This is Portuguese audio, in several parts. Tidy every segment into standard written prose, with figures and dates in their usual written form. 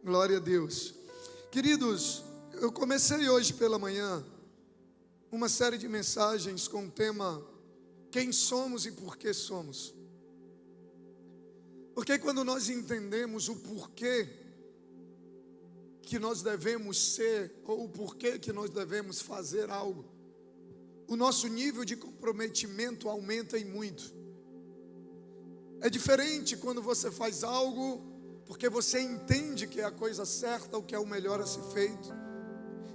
Glória a Deus. Queridos, eu comecei hoje pela manhã uma série de mensagens com o tema Quem somos e por que somos. Porque quando nós entendemos o porquê que nós devemos ser, ou o porquê que nós devemos fazer algo, o nosso nível de comprometimento aumenta em muito. É diferente quando você faz algo porque você entende que é a coisa certa, o que é o melhor a ser feito,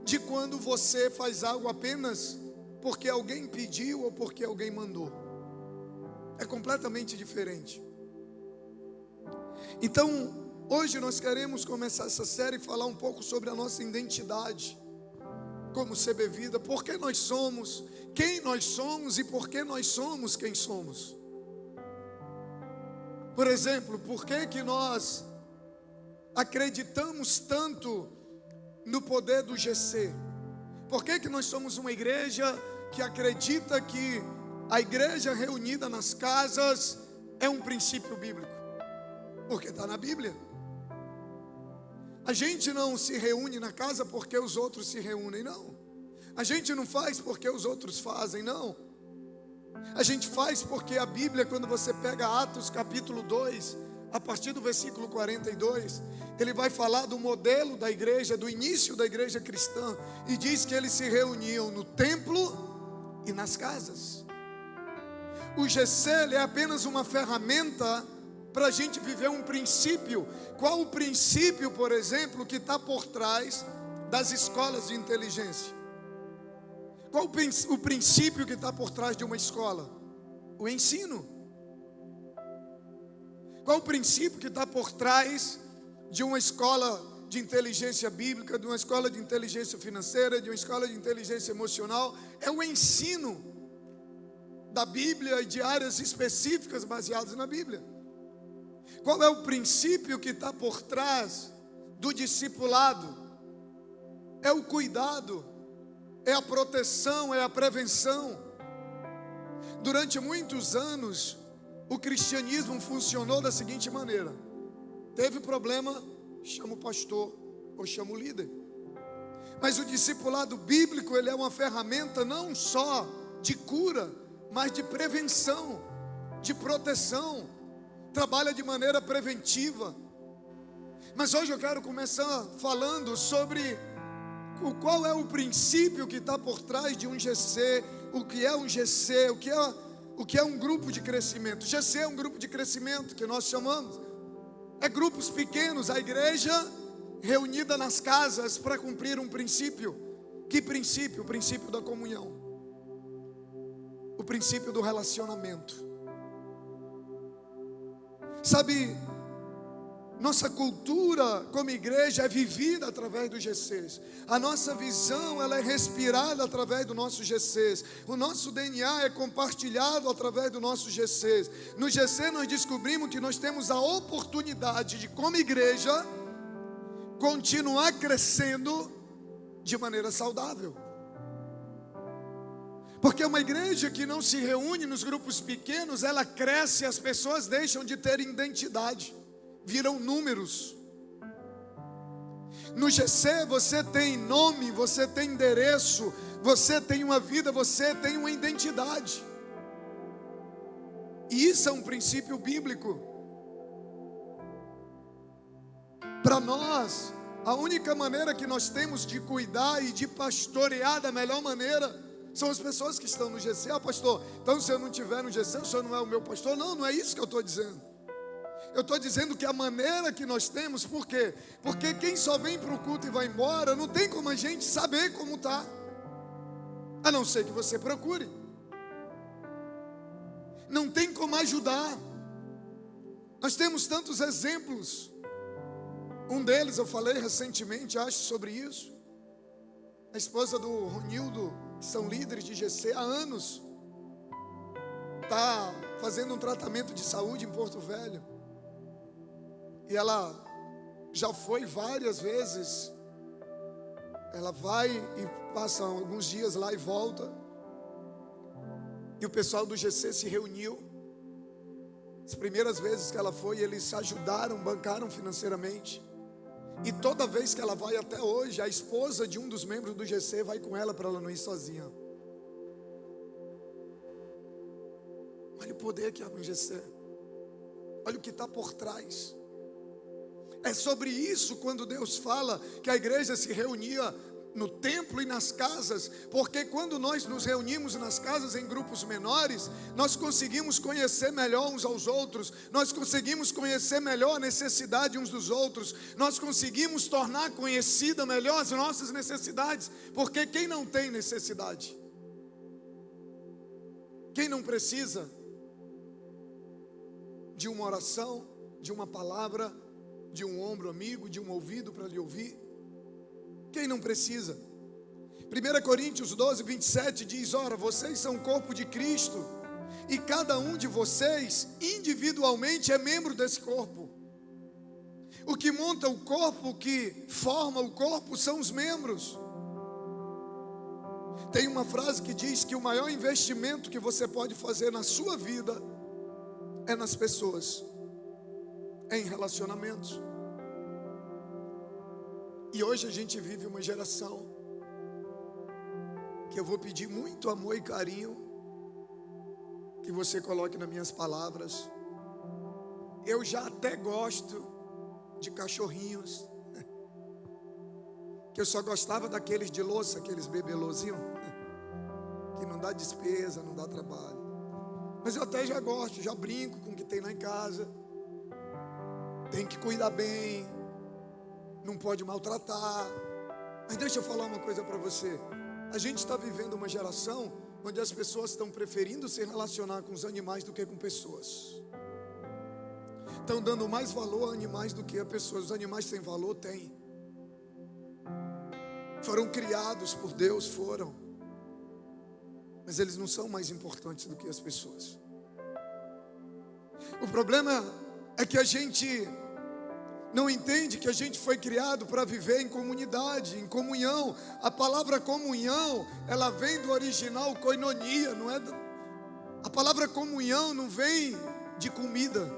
de quando você faz algo apenas porque alguém pediu ou porque alguém mandou. É completamente diferente. Então, hoje nós queremos começar essa série e falar um pouco sobre a nossa identidade como CB Vida, por que nós somos, quem nós somos e por que nós somos quem somos. Por exemplo, por que nós acreditamos tanto no poder do GC? Por que nós somos uma igreja que acredita que a igreja reunida nas casas é um princípio bíblico? Porque está na Bíblia. A gente não se reúne na casa porque os outros se reúnem, não. A gente não faz porque os outros fazem, não. A gente faz porque a Bíblia, quando você pega Atos capítulo 2, a partir do versículo 42, ele vai falar do modelo da igreja, do início da igreja cristã, e diz que eles se reuniam no templo e nas casas. O GC é apenas uma ferramenta para a gente viver um princípio. Qual o princípio, por exemplo, que está por trás das escolas de inteligência? Qual o princípio que está por trás de uma escola? O ensino. Qual o princípio que está por trás de uma escola de inteligência bíblica, de uma escola de inteligência financeira, de uma escola de inteligência emocional? É o ensino da Bíblia e de áreas específicas baseadas na Bíblia. Qual é o princípio que está por trás do discipulado? É o cuidado, é a proteção, é a prevenção. Durante muitos anos, o cristianismo funcionou da seguinte maneira: teve problema, chama o pastor ou chama o líder. Mas o discipulado bíblico, ele é uma ferramenta não só de cura, mas de prevenção, de proteção. Trabalha de maneira preventiva. Mas hoje eu quero começar falando sobre qual é o princípio que está por trás de um GC, o que é um GC, o que é um grupo de crescimento. GC é um grupo de crescimento que nós chamamos. É grupos pequenos, a igreja reunida nas casas para cumprir um princípio. Que princípio? O princípio da comunhão. O princípio do relacionamento. Sabe, nossa cultura como igreja é vivida através dos GCs. A nossa visão, ela é respirada através do nosso GCs. O nosso DNA é compartilhado através do nosso GCs. No GC nós descobrimos que nós temos a oportunidade de, como igreja, continuar crescendo de maneira saudável. Porque uma igreja que não se reúne nos grupos pequenos, ela cresce e as pessoas deixam de ter identidade, viram números. No GC você tem nome, você tem endereço, você tem uma vida, você tem uma identidade. E isso é um princípio bíblico. Para nós, a única maneira que nós temos de cuidar e de pastorear da melhor maneira são as pessoas que estão no GC. Ah, pastor, então se eu não estiver no GC, o senhor não é o meu pastor? Não, não é isso que eu estou dizendo. Eu estou dizendo que a maneira que nós temos, por quê? Porque quem só vem para o culto e vai embora, não tem como a gente saber como está, a não ser que você procure. Não tem como ajudar. Nós temos tantos exemplos. Um deles eu falei recentemente, acho, sobre isso. A esposa do Ronildo, são líderes de GC há anos, está fazendo um tratamento de saúde em Porto Velho, e ela já foi várias vezes. Ela vai e passa alguns dias lá e volta, e o pessoal do GC se reuniu. As primeiras vezes que ela foi, eles ajudaram, bancaram financeiramente. E toda vez que ela vai até hoje, a esposa de um dos membros do GC vai com ela para ela não ir sozinha. Olha o poder que há no GC. Olha o que está por trás. É sobre isso quando Deus fala que a igreja se reunia no templo e nas casas, porque quando nós nos reunimos nas casas em grupos menores, nós conseguimos conhecer melhor uns aos outros, nós conseguimos conhecer melhor a necessidade uns dos outros, nós conseguimos tornar conhecida melhor as nossas necessidades, porque quem não tem necessidade? Quem não precisa de uma oração, de uma palavra, de um ombro amigo, de um ouvido para lhe ouvir? Quem não precisa? 1 Coríntios 12, 27 diz: ora, vocês são o corpo de Cristo, e cada um de vocês individualmente é membro desse corpo. O que monta o corpo, o que forma o corpo são os membros. Tem uma frase que diz que o maior investimento que você pode fazer na sua vida é nas pessoas, é em relacionamentos. E hoje a gente vive uma geração que eu vou pedir muito amor e carinho, que você coloque nas minhas palavras. Eu já até gosto de cachorrinhos, que eu só gostava daqueles de louça, aqueles bebelozinhos, que não dá despesa, não dá trabalho. Mas eu até já gosto, já brinco com o que tem lá em casa. Tem que cuidar bem, não pode maltratar. Mas deixa eu falar uma coisa para você. A gente está vivendo uma geração onde as pessoas estão preferindo se relacionar com os animais do que com pessoas. Estão dando mais valor a animais do que a pessoas. Os animais têm valor? Têm. Foram criados por Deus, foram. Mas eles não são mais importantes do que as pessoas. O problema é que a gente não entende que a gente foi criado para viver em comunidade, em comunhão. A palavra comunhão, ela vem do original koinonia, não é? A palavra comunhão não vem de comida.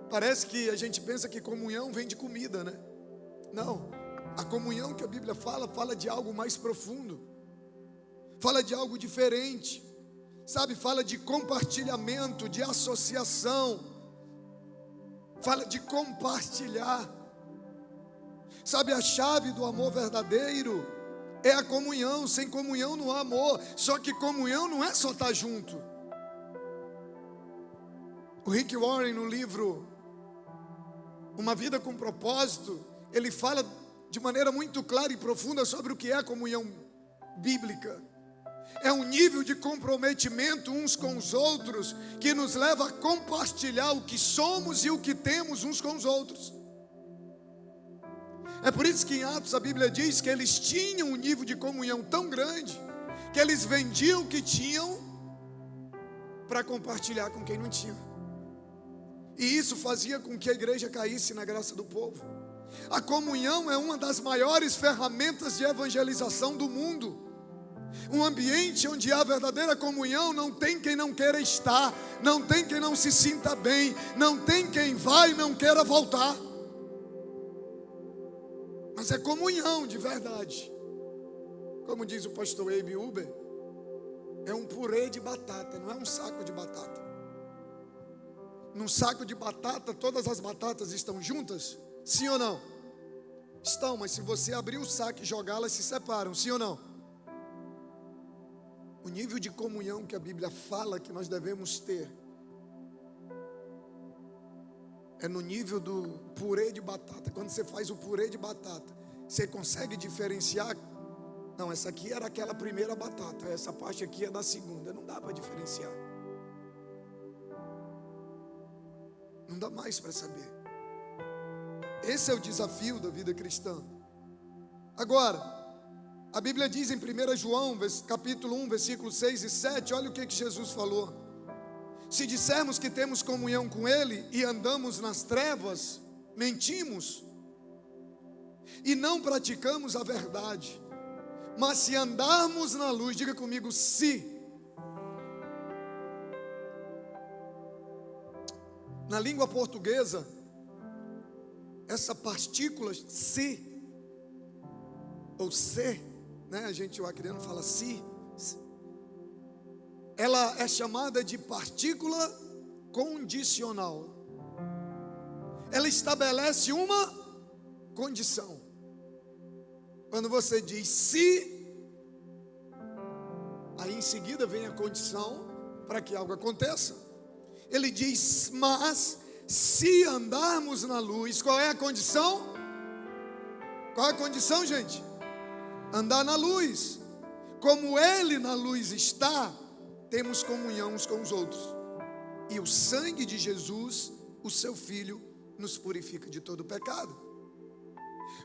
Parece que a gente pensa que comunhão vem de comida, né? Não, a comunhão que a Bíblia fala de algo mais profundo, fala de algo diferente, sabe? Fala de compartilhamento, de associação, fala de compartilhar. Sabe, a chave do amor verdadeiro é a comunhão. Sem comunhão não há amor. Só que comunhão não é só estar junto. O Rick Warren, no livro Uma Vida com Propósito, ele fala de maneira muito clara e profunda sobre o que é a comunhão bíblica. É um nível de comprometimento uns com os outros que nos leva a compartilhar o que somos e o que temos uns com os outros. É por isso que em Atos a Bíblia diz que eles tinham um nível de comunhão tão grande que eles vendiam o que tinham para compartilhar com quem não tinha. E isso fazia com que a igreja caísse na graça do povo. A comunhão é uma das maiores ferramentas de evangelização do mundo. Um ambiente onde há verdadeira comunhão, não tem quem não queira estar, não tem quem não se sinta bem, não tem quem vá e não queira voltar. Mas é comunhão de verdade. Como diz o pastor Abe Uber, é um purê de batata, não é um saco de batata. Num saco de batata, todas as batatas estão juntas? Sim ou não? Estão, mas se você abrir o saco e jogá-las, se separam, sim ou não? O nível de comunhão que a Bíblia fala que nós devemos ter é no nível do purê de batata. Quando você faz o purê de batata, você consegue diferenciar? Não, essa aqui era aquela primeira batata, essa parte aqui é da segunda. Não dá para diferenciar. Não dá mais para saber. Esse é o desafio da vida cristã. Agora, a Bíblia diz em 1 João, capítulo 1, versículos 6 e 7, olha o que Jesus falou. Se dissermos que temos comunhão com Ele e andamos nas trevas, mentimos e não praticamos a verdade. Mas se andarmos na luz, diga comigo, se. Na língua portuguesa, essa partícula se, ou se, né? A gente, o acreano fala se, ela é chamada de partícula condicional. Ela estabelece uma condição. Quando você diz se, aí em seguida vem a condição para que algo aconteça. Ele diz, mas se andarmos na luz, qual é a condição? Qual é a condição, gente? Andar na luz. Como Ele na luz está, temos comunhão uns com os outros. E o sangue de Jesus, o seu Filho, nos purifica de todo pecado.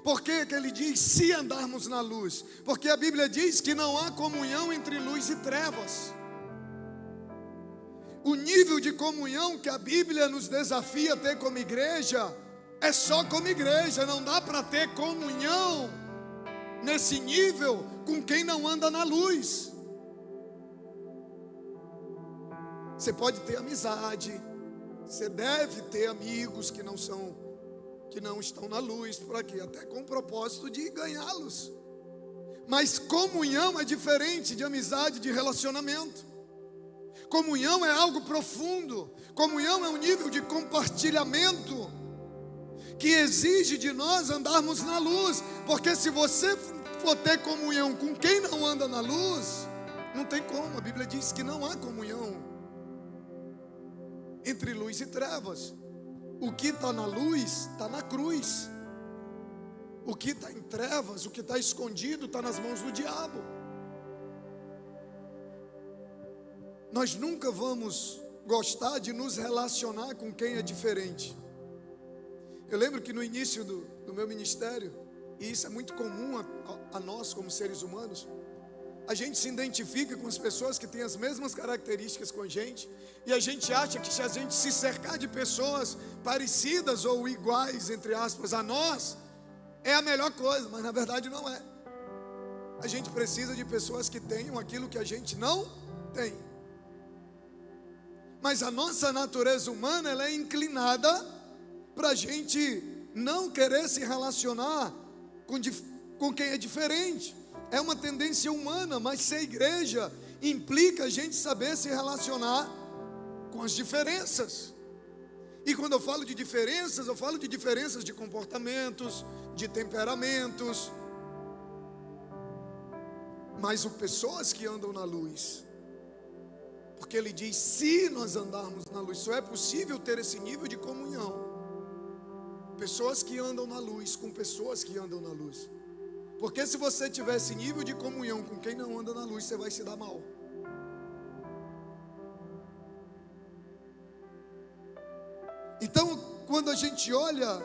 Por que que ele diz se andarmos na luz? Porque a Bíblia diz que não há comunhão entre luz e trevas. O nível de comunhão que a Bíblia nos desafia a ter como igreja é só como igreja. Não dá para ter comunhão nesse nível com quem não anda na luz. Você pode ter amizade, você deve ter amigos que não estão na luz, para quê? Até com o propósito de ganhá-los. Mas comunhão é diferente de amizade, de relacionamento. Comunhão é algo profundo. Comunhão é um nível de compartilhamento que exige de nós andarmos na luz. Porque se você for ter comunhão com quem não anda na luz, não tem como. A Bíblia diz que não há comunhão entre luz e trevas. O que está na luz está na cruz. O que está em trevas, o que está escondido, está nas mãos do diabo. Nós nunca vamos gostar de nos relacionar com quem é diferente. Eu lembro que no início do meu ministério, e isso é muito comum a nós como seres humanos, a gente se identifica com as pessoas que têm as mesmas características com a gente, e a gente acha que se a gente se cercar de pessoas parecidas ou iguais, entre aspas, a nós, é a melhor coisa, mas na verdade não é. A gente precisa de pessoas que tenham aquilo que a gente não tem. Mas a nossa natureza humana, ela é inclinada para a gente não querer se relacionar com quem é diferente. É uma tendência humana, mas ser igreja implica a gente saber se relacionar com as diferenças. E quando eu falo de diferenças, eu falo de diferenças de comportamentos, de temperamentos, mas pessoas que andam na luz. Porque ele diz, se nós andarmos na luz, só é possível ter esse nível de comunhão. Pessoas que andam na luz com pessoas que andam na luz. Porque se você tiver esse nível de comunhão com quem não anda na luz, você vai se dar mal. Então, quando a gente olha,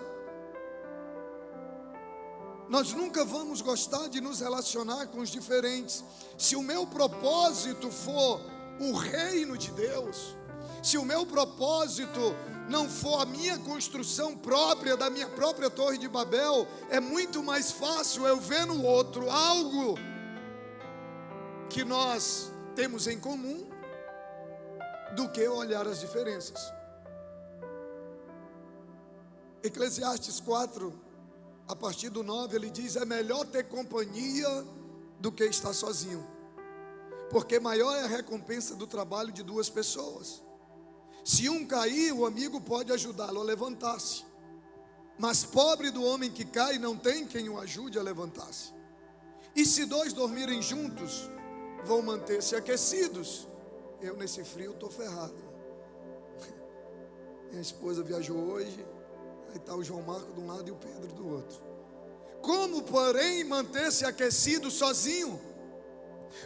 nós nunca vamos gostar de nos relacionar com os diferentes. Se o meu propósito for o reino de Deus, se o meu propósito não for a minha construção própria, da minha própria torre de Babel, é muito mais fácil eu ver no outro algo que nós temos em comum do que olhar as diferenças. Eclesiastes 4, a partir do 9, ele diz, é melhor ter companhia do que estar sozinho, porque maior é a recompensa do trabalho de duas pessoas. Se um cair, o amigo pode ajudá-lo a levantar-se, mas pobre do homem que cai, não tem quem o ajude a levantar-se. E se dois dormirem juntos, vão manter-se aquecidos. Eu nesse frio estou ferrado. Minha esposa viajou hoje, aí está o João Marco de um lado e o Pedro do outro. Como, porém, manter-se aquecido sozinho?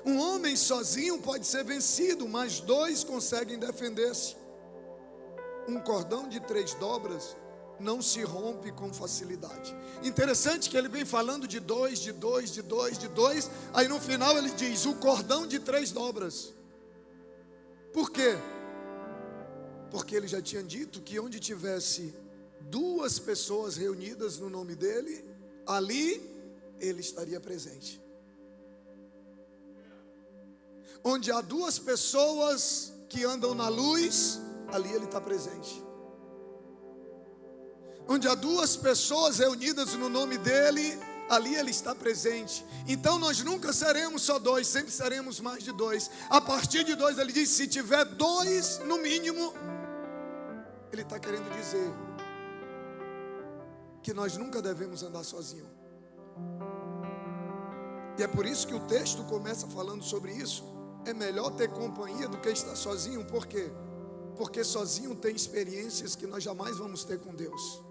Um homem sozinho pode ser vencido, mas dois conseguem defender-se. Um cordão de 3 dobras não se rompe com facilidade. Interessante que ele vem falando de dois, aí no final ele diz, o cordão de 3 dobras. Por quê? Porque ele já tinha dito que onde tivesse 2 pessoas reunidas no nome dele, ali ele estaria presente. Onde há 2 pessoas que andam na luz, ali ele está presente. Onde há duas pessoas reunidas no nome dele, ali ele está presente. Então nós nunca seremos só dois, sempre seremos mais de dois. A partir de dois, ele diz: se tiver dois no mínimo, ele está querendo dizer que nós nunca devemos andar sozinhos. E é por isso que o texto começa falando sobre isso. É melhor ter companhia do que estar sozinho. Por quê? Porque sozinho tem experiências que nós jamais vamos ter com Deus.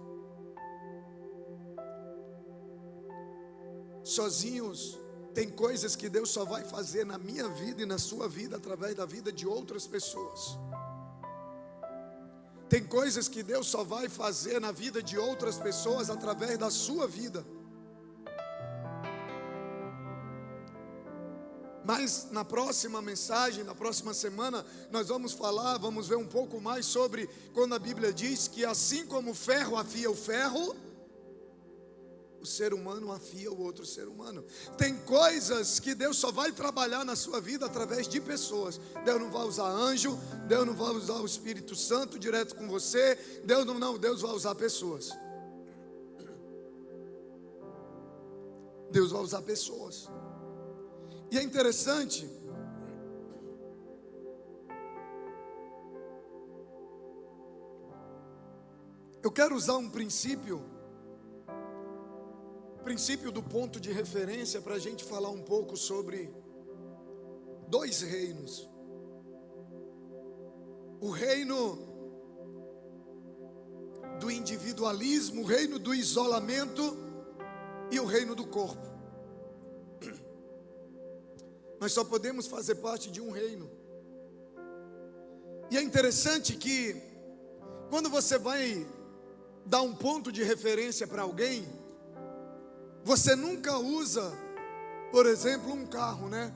Sozinhos tem coisas que Deus só vai fazer na minha vida e na sua vida através da vida de outras pessoas. Tem coisas que Deus só vai fazer na vida de outras pessoas através da sua vida. Mas na próxima mensagem, na próxima semana, nós vamos ver um pouco mais sobre quando a Bíblia diz que assim como o ferro afia o ferro, o ser humano afia o outro ser humano. Tem coisas que Deus só vai trabalhar na sua vida através de pessoas. Deus não vai usar anjo, Deus não vai usar o Espírito Santo direto com você, Deus vai usar pessoas. Deus vai usar pessoas. E é interessante, eu quero usar um princípio do ponto de referência, para a gente falar um pouco sobre dois reinos. O reino do individualismo, o reino do isolamento e o reino do corpo. Nós só podemos fazer parte de um reino. E é interessante que quando você vai dar um ponto de referência para alguém, você nunca usa, por exemplo, um carro, né?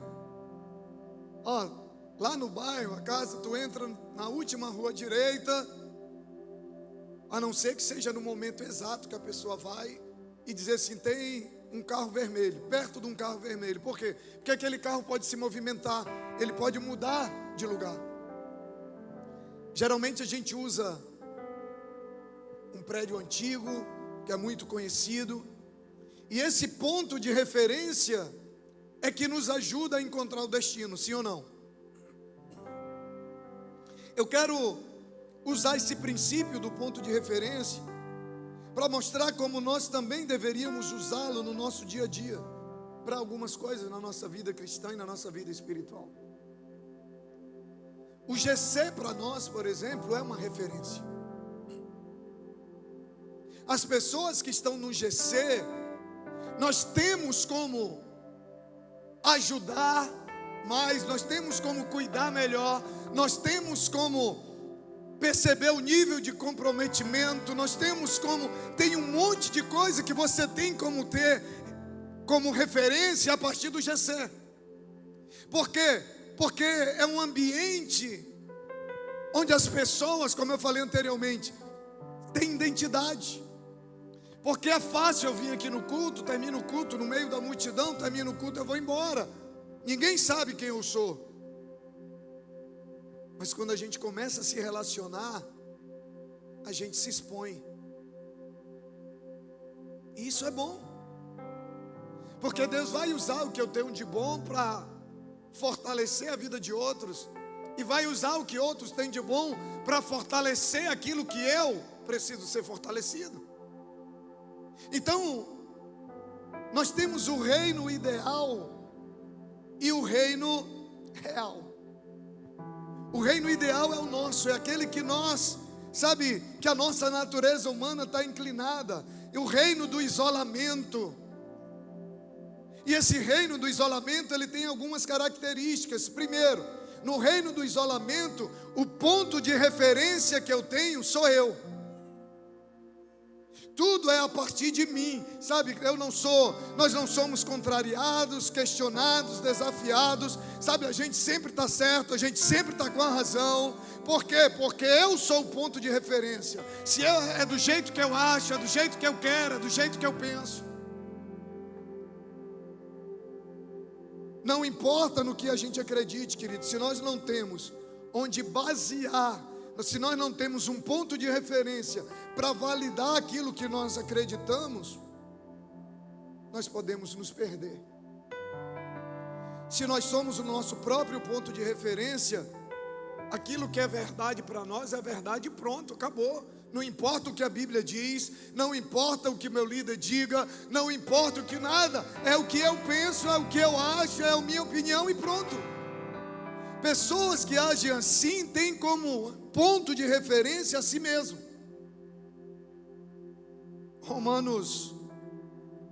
Lá no bairro, a casa, tu entra na última rua direita, a não ser que seja no momento exato que a pessoa vai e dizer assim: tem um carro vermelho, perto de um carro vermelho. Por quê? Porque aquele carro pode se movimentar, ele pode mudar de lugar. Geralmente a gente usa um prédio antigo, que é muito conhecido, e esse ponto de referência é que nos ajuda a encontrar o destino, sim ou não? Eu quero usar esse princípio do ponto de referência para mostrar como nós também deveríamos usá-lo no nosso dia a dia, para algumas coisas na nossa vida cristã e na nossa vida espiritual. O GC para nós, por exemplo, é uma referência. As pessoas que estão no GC, nós temos como ajudar mais, nós temos como cuidar melhor, nós temos como perceber o nível de comprometimento, nós temos como, tem um monte de coisa que você tem como ter como referência a partir do GC. Por quê? Porque é um ambiente onde as pessoas, como eu falei anteriormente, têm identidade. Porque é fácil eu vir aqui no culto, termino o culto no meio da multidão, termino o culto, eu vou embora. Ninguém sabe quem eu sou. Mas quando a gente começa a se relacionar, a gente se expõe. E isso é bom. Porque Deus vai usar o que eu tenho de bom para fortalecer a vida de outros. E vai usar o que outros têm de bom para fortalecer aquilo que eu preciso ser fortalecido. Então, nós temos o reino ideal e o reino real. O reino ideal é o nosso, é aquele que nós, sabe, que a nossa natureza humana está inclinada. É o reino do isolamento. E esse reino do isolamento, ele tem algumas características. Primeiro, no reino do isolamento, o ponto de referência que eu tenho sou eu. Tudo é a partir de mim, sabe? Nós não somos contrariados, questionados, desafiados, sabe? A gente sempre está certo, a gente sempre está com a razão. Por quê? Porque eu sou o ponto de referência. Se é do jeito que eu acho, é do jeito que eu quero, é do jeito que eu penso. Não importa no que a gente acredite, querido, se nós não temos onde basear se nós não temos um ponto de referência para validar aquilo que nós acreditamos, nós podemos nos perder. Se nós somos o nosso próprio ponto de referência, aquilo que é verdade para nós é verdade e pronto, acabou. Não importa o que a Bíblia diz, não importa o que meu líder diga, não importa o que nada, é o que eu penso, é o que eu acho, é a minha opinião e pronto. Pessoas que agem assim têm como ponto de referência a si mesmo. Romanos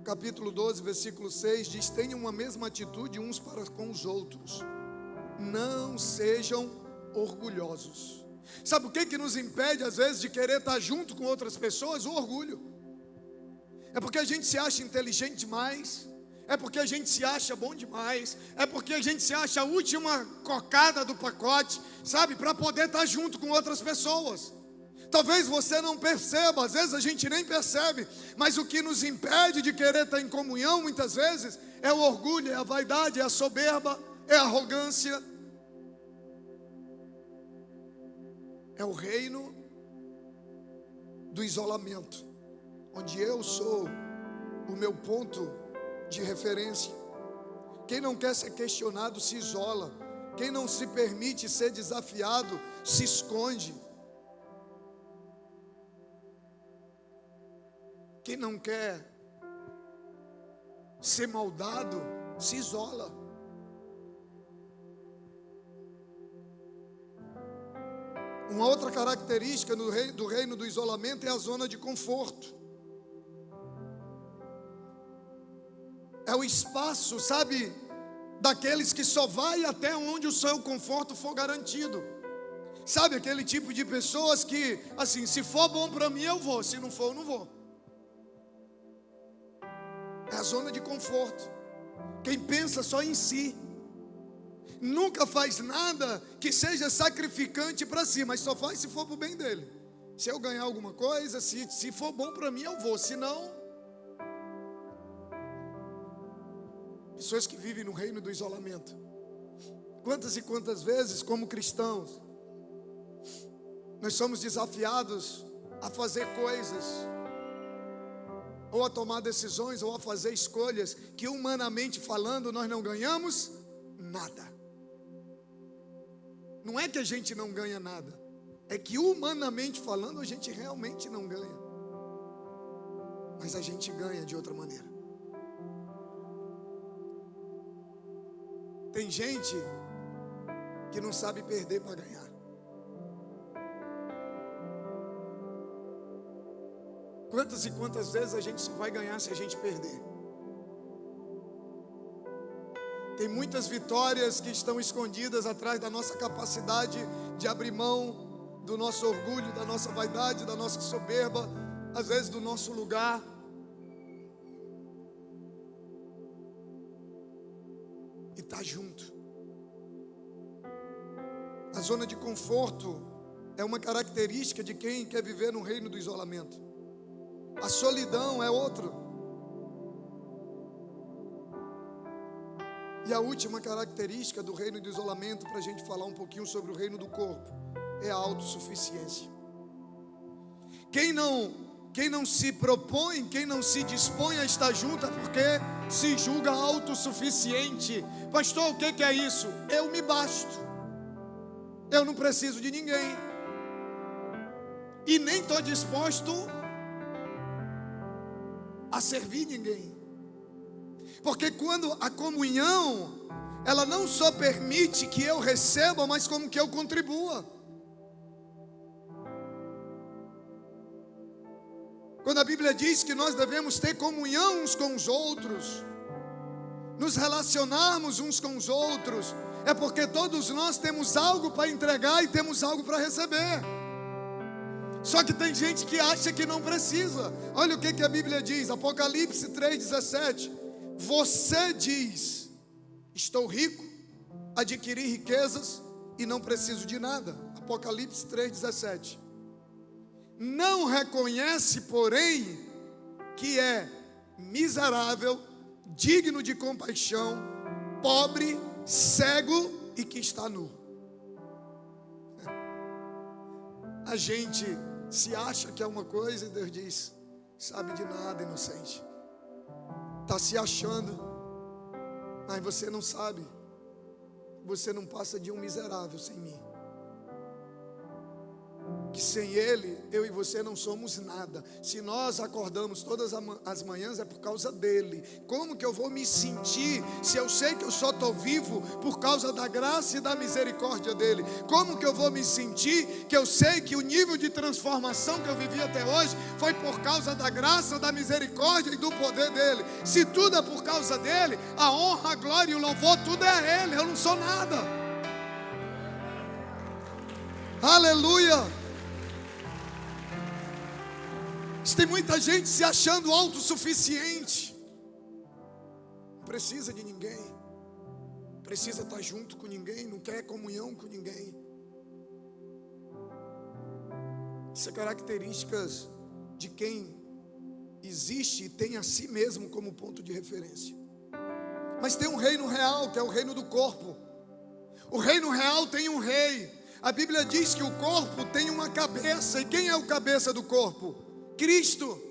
capítulo 12, versículo 6 diz: tenham uma mesma atitude uns para com os outros, não sejam orgulhosos. Sabe o que nos impede às vezes de querer estar junto com outras pessoas? O orgulho. É porque a gente se acha inteligente demais, é porque a gente se acha bom demais, é porque a gente se acha a última cocada do pacote, sabe, para poder estar junto com outras pessoas. Talvez você não perceba, às vezes a gente nem percebe, mas o que nos impede de querer estar em comunhão muitas vezes é o orgulho, é a vaidade, é a soberba, é a arrogância. É o reino do isolamento, onde eu sou o meu ponto de referência. Quem não quer ser questionado se isola. Quem não se permite ser desafiado se esconde. Quem não quer ser moldado se isola. Uma outra característica do reino do isolamento é a zona de conforto. É o espaço, sabe, daqueles que só vai até onde o seu conforto for garantido. Sabe, aquele tipo de pessoas que, assim, se for bom para mim eu vou, se não for eu não vou. É a zona de conforto. Quem pensa só em si. Nunca faz nada que seja sacrificante para si, mas só faz se for para o bem dele. Se eu ganhar alguma coisa, se for bom para mim eu vou, se não... Pessoas que vivem no reino do isolamento. Quantas e quantas vezes, como cristãos, nós somos desafiados a fazer coisas, ou a tomar decisões, ou a fazer escolhas, que humanamente falando nós não ganhamos nada. Não é que a gente não ganha nada, é que humanamente falando a gente realmente não ganha, mas a gente ganha de outra maneira. Tem gente que não sabe perder para ganhar. Quantas e quantas vezes a gente só vai ganhar se a gente perder? Tem muitas vitórias que estão escondidas atrás da nossa capacidade de abrir mão do nosso orgulho, da nossa vaidade, da nossa soberba, às vezes do nosso lugar. E estar junto. A zona de conforto é uma característica de quem quer viver no reino do isolamento. A solidão é outro. E a última característica do reino do isolamento, para a gente falar um pouquinho sobre o reino do corpo, é a autossuficiência. Quem não se propõe, quem não se dispõe a estar junto é porque se julga autossuficiente. Pastor, o que é isso? Eu me basto. Eu não preciso de ninguém. E nem estou disposto a servir ninguém. Porque quando a comunhão, ela não só permite que eu receba, mas como que eu contribua. Quando a Bíblia diz que nós devemos ter comunhão uns com os outros, nos relacionarmos uns com os outros, é porque todos nós temos algo para entregar e temos algo para receber. Só que tem gente que acha que não precisa. Olha o que a Bíblia diz, Apocalipse 3,17. Você diz: estou rico, adquiri riquezas e não preciso de nada. Apocalipse 3,17. Não reconhece, porém, que é miserável, digno de compaixão, pobre, cego e que está nu. a gente se acha que é uma coisa e Deus diz: sabe de nada, inocente. Está se achando, mas você não sabe. Você não passa de um miserável sem mim. Que sem Ele, eu e você não somos nada. Se nós acordamos todas as manhãs é por causa dEle. Como que eu vou me sentir se eu sei que eu só estou vivo por causa da graça e da misericórdia dEle? Como que eu vou me sentir que eu sei que o nível de transformação que eu vivi até hoje foi por causa da graça, da misericórdia e do poder dEle? Se tudo é por causa dEle, a honra, a glória e o louvor, tudo é a Ele. Eu não sou nada. Aleluia. Tem muita gente se achando autossuficiente. Não precisa de ninguém. Precisa estar junto com ninguém. Não quer comunhão com ninguém. Isso é características de quem existe e tem a si mesmo como ponto de referência. Mas tem um reino real, que é o reino do corpo. O reino real tem um rei. A Bíblia diz que o corpo tem uma cabeça. E quem é o cabeça do corpo? Cristo.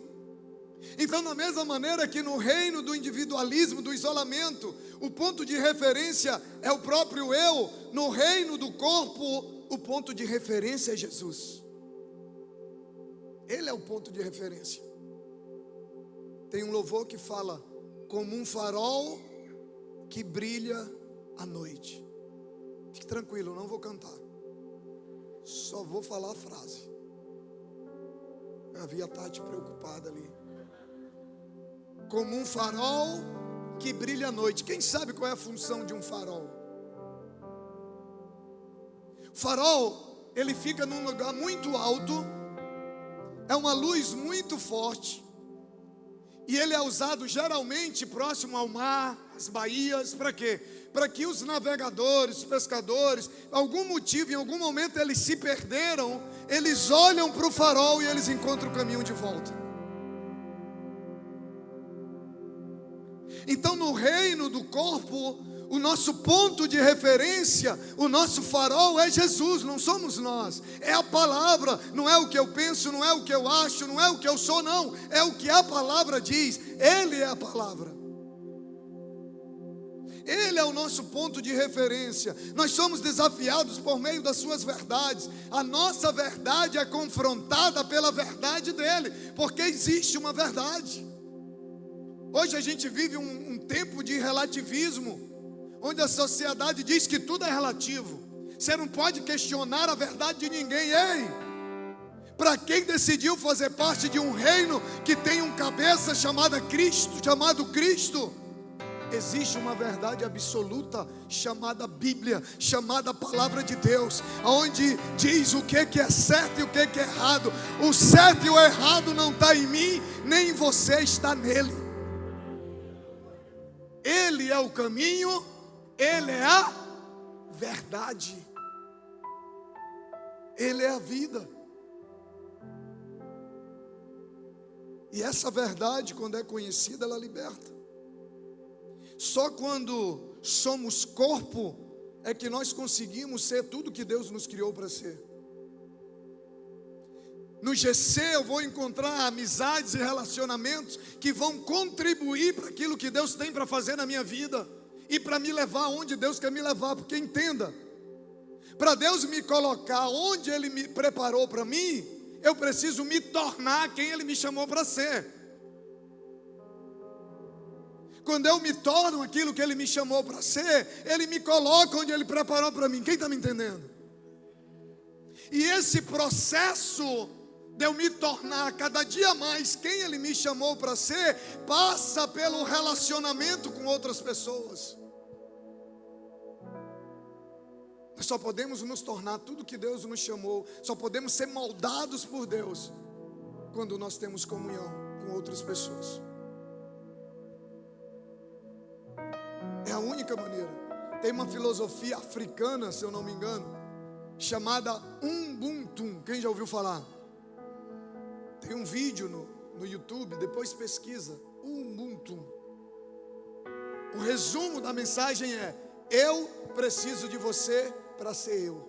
Então, da mesma maneira que no reino do individualismo, do isolamento, o ponto de referência é o próprio eu, no reino do corpo, o ponto de referência é Jesus. Ele é o ponto de referência. Tem um louvor que fala: como um farol que brilha à noite. Fique tranquilo, eu não vou cantar, só vou falar a frase. Eu vi a Tati preocupada ali. Como um farol que brilha à noite. Quem sabe qual é a função de um farol? O farol, ele fica num lugar muito alto. É uma luz muito forte. E ele é usado geralmente próximo ao mar, às baías. Para quê? Para que os navegadores, os pescadores, algum motivo, em algum momento eles se perderam, eles olham para o farol e eles encontram o caminho de volta. Então, no reino do corpo, o nosso ponto de referência, o nosso farol é Jesus, não somos nós. É a palavra, não é o que eu penso, não é o que eu acho, não é o que eu sou, não. É o que a palavra diz. Ele é a palavra. Ele é o nosso ponto de referência. Nós somos desafiados por meio das suas verdades. A nossa verdade é confrontada pela verdade dele, porque existe uma verdade. Hoje a gente vive um tempo de relativismo, onde a sociedade diz que tudo é relativo. Você não pode questionar a verdade de ninguém. Ei, para quem decidiu fazer parte de um reino que tem um cabeça chamado Cristo, existe uma verdade absoluta chamada Bíblia, chamada Palavra de Deus, onde diz o que é certo e o que é errado. O certo e o errado não está em mim, nem em você, está nele. Ele é o caminho, Ele é a verdade, Ele é a vida. E essa verdade, quando é conhecida, ela liberta. Só quando somos corpo é que nós conseguimos ser tudo que Deus nos criou para ser. No GC eu vou encontrar amizades e relacionamentos que vão contribuir para aquilo que Deus tem para fazer na minha vida e para me levar onde Deus quer me levar. Porque entenda, para Deus me colocar onde Ele me preparou para mim, eu preciso me tornar quem Ele me chamou para ser. Quando eu me torno aquilo que Ele me chamou para ser, Ele me coloca onde Ele preparou para mim. Quem está me entendendo? E esse processo de eu me tornar cada dia mais quem Ele me chamou para ser, passa pelo relacionamento com outras pessoas. Nós só podemos nos tornar tudo que Deus nos chamou, só podemos ser moldados por Deus quando nós temos comunhão com outras pessoas. É a única maneira. Tem uma filosofia africana, se eu não me engano, chamada Ubuntu. Quem já ouviu falar? Tem um vídeo no YouTube, depois pesquisa, Ubuntu. O resumo da mensagem é: eu preciso de você para ser eu.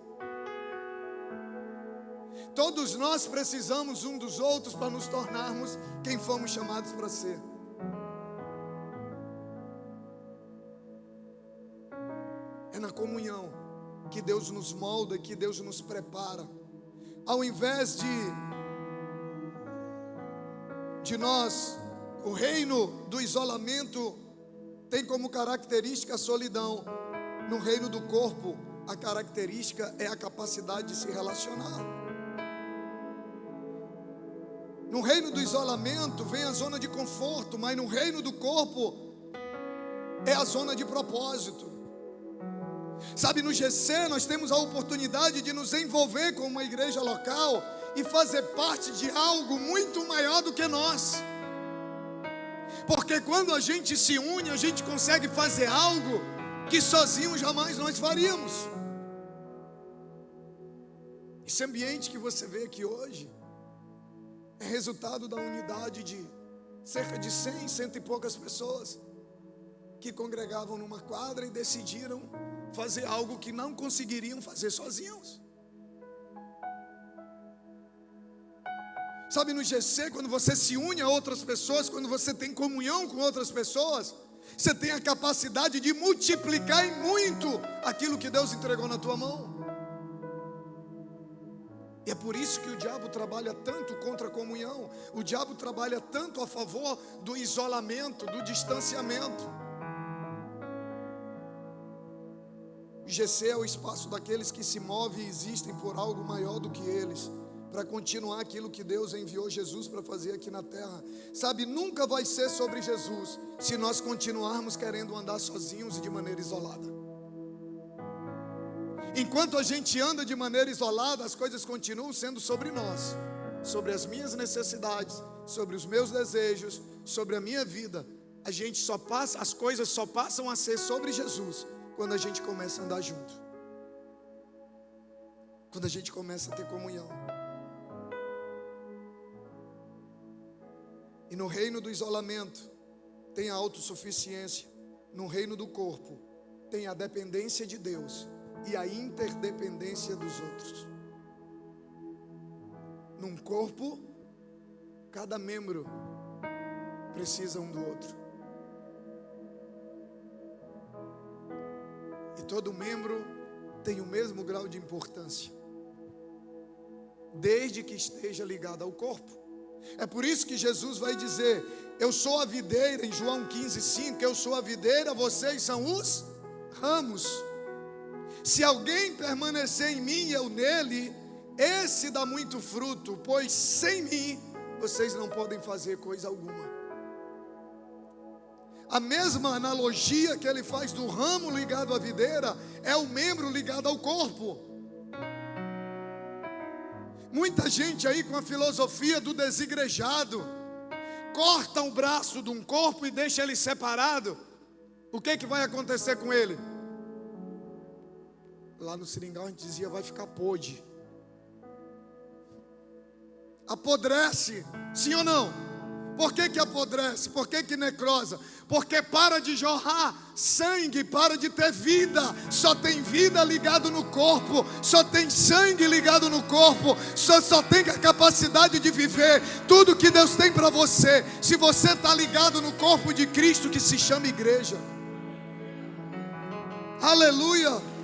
Todos nós precisamos um dos outros para nos tornarmos quem fomos chamados para ser. É na comunhão que Deus nos molda, que Deus nos prepara. Ao invés de nós, o reino do isolamento tem como característica a solidão. No reino do corpo, a característica é a capacidade de se relacionar. No reino do isolamento vem a zona de conforto, mas no reino do corpo é a zona de propósito. Sabe, no GC nós temos a oportunidade de nos envolver com uma igreja local e fazer parte de algo muito maior do que nós. Porque quando a gente se une, a gente consegue fazer algo que sozinho jamais nós faríamos. Esse ambiente que você vê aqui hoje é resultado da unidade de cerca de 100 e poucas pessoas que congregavam numa quadra e decidiram fazer algo que não conseguiriam fazer sozinhos. Sabe, no GC, quando você se une a outras pessoas, quando você tem comunhão com outras pessoas, você tem a capacidade de multiplicar em muito aquilo que Deus entregou na tua mão. E é por isso que o diabo trabalha tanto contra a comunhão. O diabo trabalha tanto a favor do isolamento, do distanciamento. O GC é o espaço daqueles que se movem e existem por algo maior do que eles, para continuar aquilo que Deus enviou Jesus para fazer aqui na terra. Sabe, nunca vai ser sobre Jesus se nós continuarmos querendo andar sozinhos e de maneira isolada. Enquanto a gente anda de maneira isolada, as coisas continuam sendo sobre nós, sobre as minhas necessidades, sobre os meus desejos, sobre a minha vida. As coisas só passam a ser sobre Jesus quando a gente começa a andar junto, quando a gente começa a ter comunhão. E no reino do isolamento tem a autossuficiência. No reino do corpo tem a dependência de Deus e a interdependência dos outros. Num corpo, cada membro precisa um do outro. E todo membro tem o mesmo grau de importância, desde que esteja ligado ao corpo. É por isso que Jesus vai dizer: eu sou a videira, em João 15:5, eu sou a videira, vocês são os ramos. Se alguém permanecer em mim e eu nele, esse dá muito fruto, pois sem mim vocês não podem fazer coisa alguma. A mesma analogia que ele faz do ramo ligado à videira é o membro ligado ao corpo. Muita gente aí com a filosofia do desigrejado corta o braço de um corpo e deixa ele separado. O que vai acontecer com ele? Lá no seringal a gente dizia: vai ficar podre. Apodrece, sim ou não? Por que apodrece? Por que necrosa? Porque para de jorrar sangue, para de ter vida. Só tem vida ligado no corpo, só tem sangue ligado no corpo, só tem a capacidade de viver tudo que Deus tem para você, se você está ligado no corpo de Cristo, que se chama igreja. Aleluia!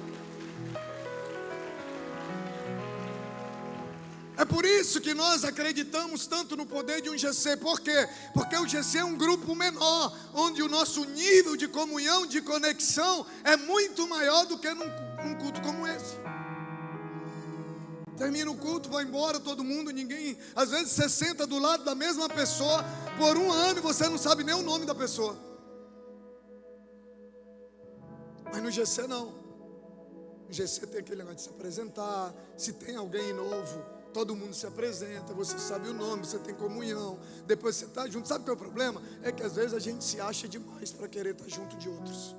É por isso que nós acreditamos tanto no poder de um GC. Por quê? Porque o GC é um grupo menor, onde o nosso nível de comunhão, de conexão é muito maior do que num culto como esse. Termina o culto, vai embora todo mundo, ninguém. Às vezes você senta do lado da mesma pessoa por um ano e você não sabe nem o nome da pessoa. Mas no GC não. No GC tem aquele negócio de se apresentar. Se tem alguém novo, todo mundo se apresenta, você sabe o nome, você tem comunhão, depois você está junto. Sabe qual é o problema? É que às vezes a gente se acha demais para querer estar junto de outros.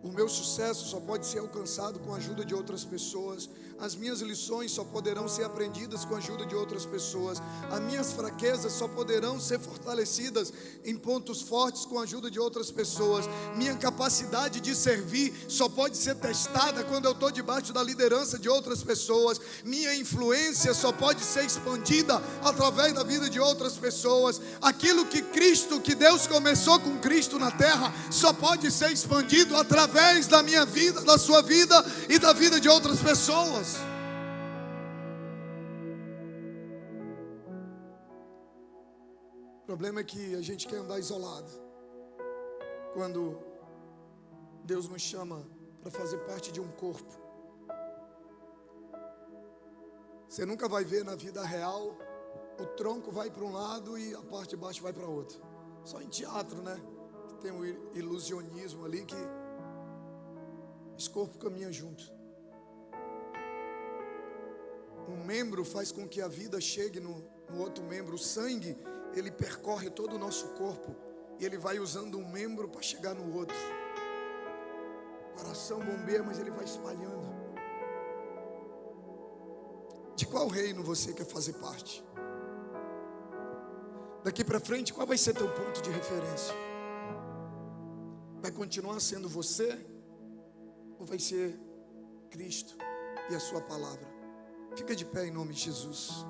O meu sucesso só pode ser alcançado com a ajuda de outras pessoas. As minhas lições só poderão ser aprendidas com a ajuda de outras pessoas. As minhas fraquezas só poderão ser fortalecidas em pontos fortes com a ajuda de outras pessoas. Minha capacidade de servir só pode ser testada quando eu estou debaixo da liderança de outras pessoas. Minha influência só pode ser expandida através da vida de outras pessoas. Aquilo que Deus começou com Cristo na terra, só pode ser expandido através da minha vida, da sua vida e da vida de outras pessoas. O problema é que a gente quer andar isolado, quando Deus nos chama para fazer parte de um corpo. Você nunca vai ver na vida real, o tronco vai para um lado e a parte de baixo vai para outro. Só em teatro, né? Que tem um ilusionismo ali que esse corpo caminha junto. Um membro faz com que a vida chegue no outro membro. O sangue, ele percorre todo o nosso corpo e ele vai usando um membro para chegar no outro. O coração bombeia, mas ele vai espalhando. De qual reino você quer fazer parte? Daqui para frente, qual vai ser teu ponto de referência? Vai continuar sendo você? Ou vai ser Cristo e a sua palavra? Fica de pé em nome de Jesus.